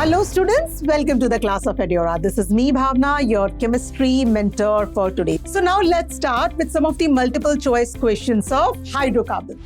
Hello students, welcome to the class of Eduauraa. This is me Bhawana, your chemistry mentor for today. So now let's start with some of the multiple choice questions of hydrocarbon.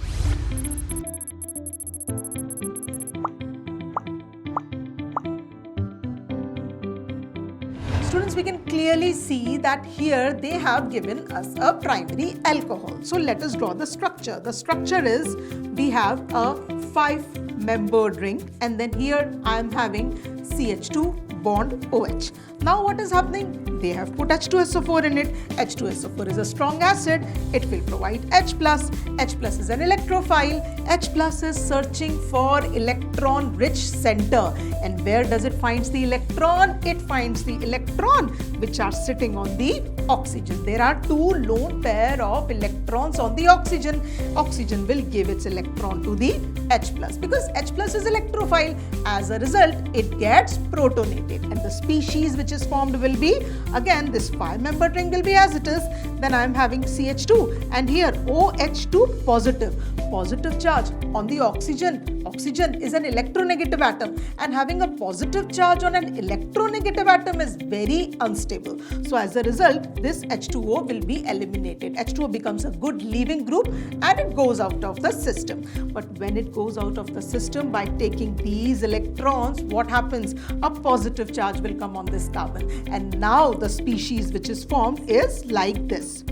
Students, we can clearly see that here they have given us a primary alcohol. So let us draw the structure. The structure is, we have a 5-membered ring, and then here I am having CH2 bond OH. Now what is happening? They have put H2SO4 in it. H2SO4 is a strong acid. It will provide H+. H+ is an electrophile. H+ is searching for electron-rich center. And where does it find the electron? It finds the electron which are sitting on the oxygen. There are two lone pair of electrons on the oxygen. Oxygen will give its electron to the H+. Because H+ is electrophile, as a result, it gets protonated. And the species which is formed will be, again, this 5-membered ring will be as it is. Then I am having CH2, and here OH2 positive. Positive charge on the oxygen. Oxygen is an electronegative atom, and having a positive charge on an electronegative atom is very unstable. So as a result, this H2O will be eliminated. H2O becomes a good leaving group and it goes out of the system. But when it goes out of the system, by taking these electrons, what happens? A positive charge will come on this carbon, and now the species which is formed is like this.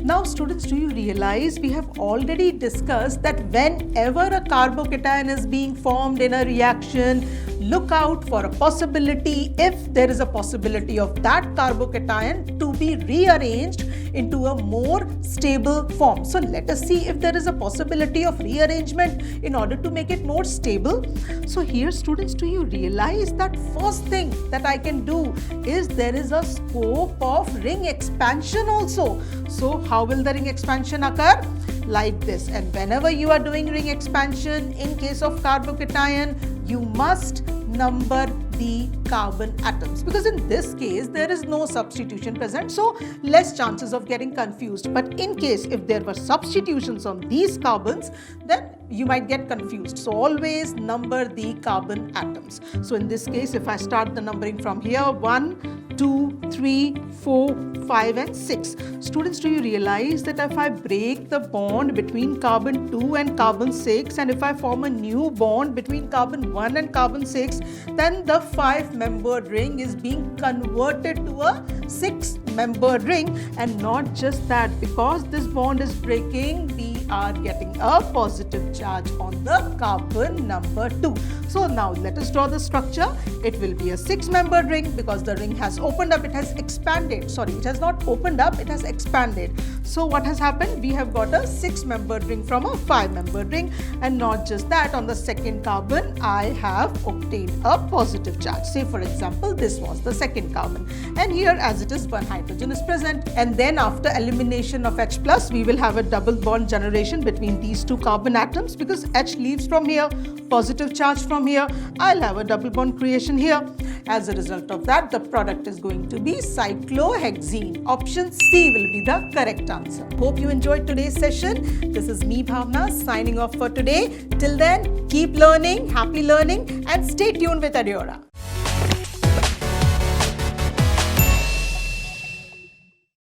Now students, do you realize we have already discussed that whenever a carbocation is being formed in a reaction, look out for a possibility, if there is a possibility of that carbocation to be rearranged into a more stable form. So let us see if there is a possibility of rearrangement in order to make it more stable. So here students, do you realize that first thing that I can do is there is a scope of ring expansion also. So how will the ring expansion occur? Like this. And whenever you are doing ring expansion in case of carbocation, you must number the carbon atoms, because in this case there is no substitution present, so less chances of getting confused. But in case if there were substitutions on these carbons, then you might get confused. So always number the carbon atoms. So in this case, if I start the numbering from here, 1, 2, 3, 4, 5 and 6. Students, do you realize that if I break the bond between carbon 2 and carbon 6, and if I form a new bond between carbon 1 and carbon 6, then the 5-membered ring is being converted to a 6-membered ring. And not just that, because this bond is breaking, we are getting a positive charge on the carbon number 2. So now let us draw the structure. It will be a 6-membered ring because the ring has opened up, it has expanded. Sorry, it has not opened up, it has expanded. So what has happened? We have got a 6-membered ring from a 5-membered ring. And not just that, on the second carbon, I have obtained a positive charge. Say for example, this was the second carbon. And here as it is, one hydrogen is present. And then after elimination of H+, we will have a double bond generation between these two carbon atoms, because H leaves from here, positive charge from here, I'll have a double bond creation here. As a result of that, the product is going to be cyclohexene. Option C will be the correct answer. Hope you enjoyed today's session. This is me Bhawana signing off for today. Till then, keep learning, happy learning, and stay tuned with Eduauraa.